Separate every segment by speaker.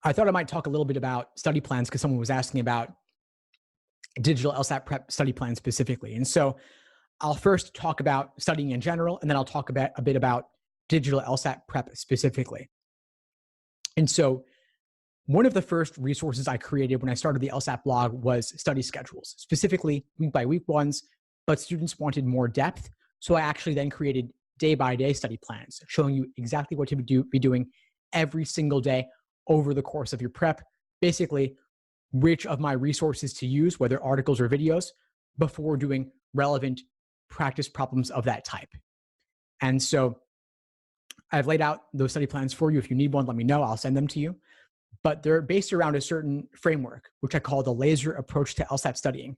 Speaker 1: I thought I might talk a little bit about study plans because someone was asking about digital LSAT prep study plans specifically. And so I'll first talk about studying in general, and then I'll talk about a bit about digital LSAT prep specifically. And so one of the first resources I created when I started the LSAT blog was study schedules, specifically week by week ones, but students wanted more depth. So I actually then created day by day study plans showing you exactly what to be doing every single day over the course of your prep, basically which of my resources to use, whether articles or videos, before doing relevant practice problems of that type. And so I've laid out those study plans for you. If you need one, let me know. I'll send them to you. But they're based around a certain framework, which I call the LASER approach to LSAT studying.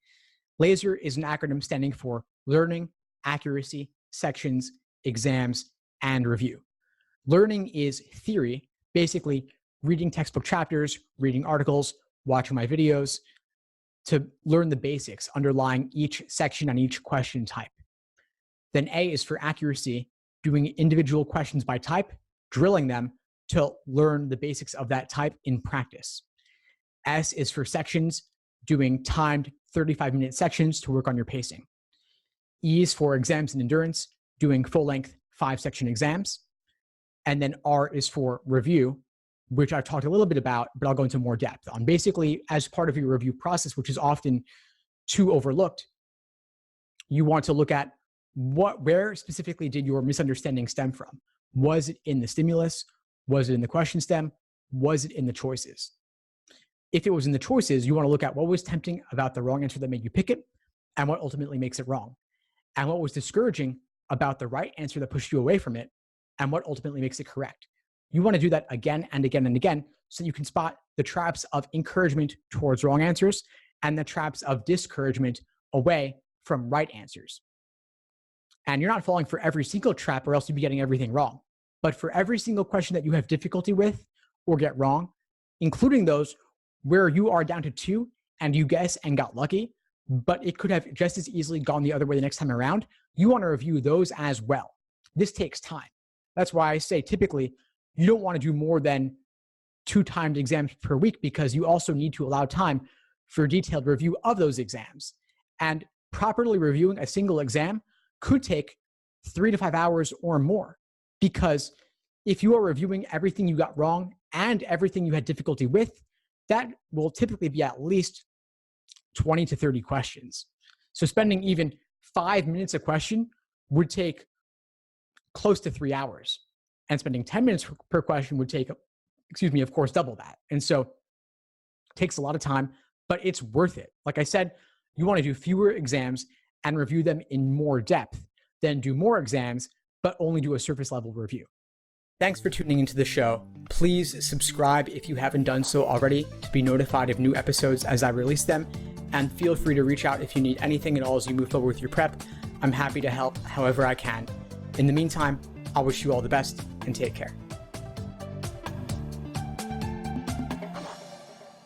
Speaker 1: LASER is an acronym standing for learning, accuracy, sections, exams, and review. Learning is theory, basically reading textbook chapters, reading articles, watching my videos to learn the basics underlying each section and each question type. Then A is for accuracy, doing individual questions by type, drilling them to learn the basics of that type in practice. S is for sections, doing timed 35-minute sections to work on your pacing. E is for exams and endurance, doing full-length 5-section exams. And then R is for review, which I've talked a little bit about, but I'll go into more depth on. Basically, as part of your review process, which is often too overlooked, you want to look at where specifically did your misunderstanding stem from? Was it in the stimulus? Was it in the question stem? Was it in the choices? If it was in the choices, you want to look at what was tempting about the wrong answer that made you pick it and what ultimately makes it wrong. And what was discouraging about the right answer that pushed you away from it and what ultimately makes it correct. You want to do that again and again and again so you can spot the traps of encouragement towards wrong answers and the traps of discouragement away from right answers. And you're not falling for every single trap or else you'd be getting everything wrong. But for every single question that you have difficulty with or get wrong, including those where you are down to 2 and you guess and got lucky, but it could have just as easily gone the other way the next time around, you want to review those as well. This takes time. That's why I say typically you don't want to do more than 2 timed exams per week because you also need to allow time for detailed review of those exams. And properly reviewing a single exam could take 3 to 5 hours or more. Because if you are reviewing everything you got wrong and everything you had difficulty with, that will typically be at least 20 to 30 questions. So spending even 5 minutes a question would take close to 3 hours. And spending 10 minutes per question would take, of course, double that. And so it takes a lot of time, but it's worth it. Like I said, you want to do fewer exams and review them in more depth than do more exams but only do a surface level review. Thanks for tuning into the show. Please subscribe if you haven't done so already to be notified of new episodes as I release them. And feel free to reach out if you need anything at all as you move forward with your prep. I'm happy to help however I can. In the meantime, I wish you all the best and take care.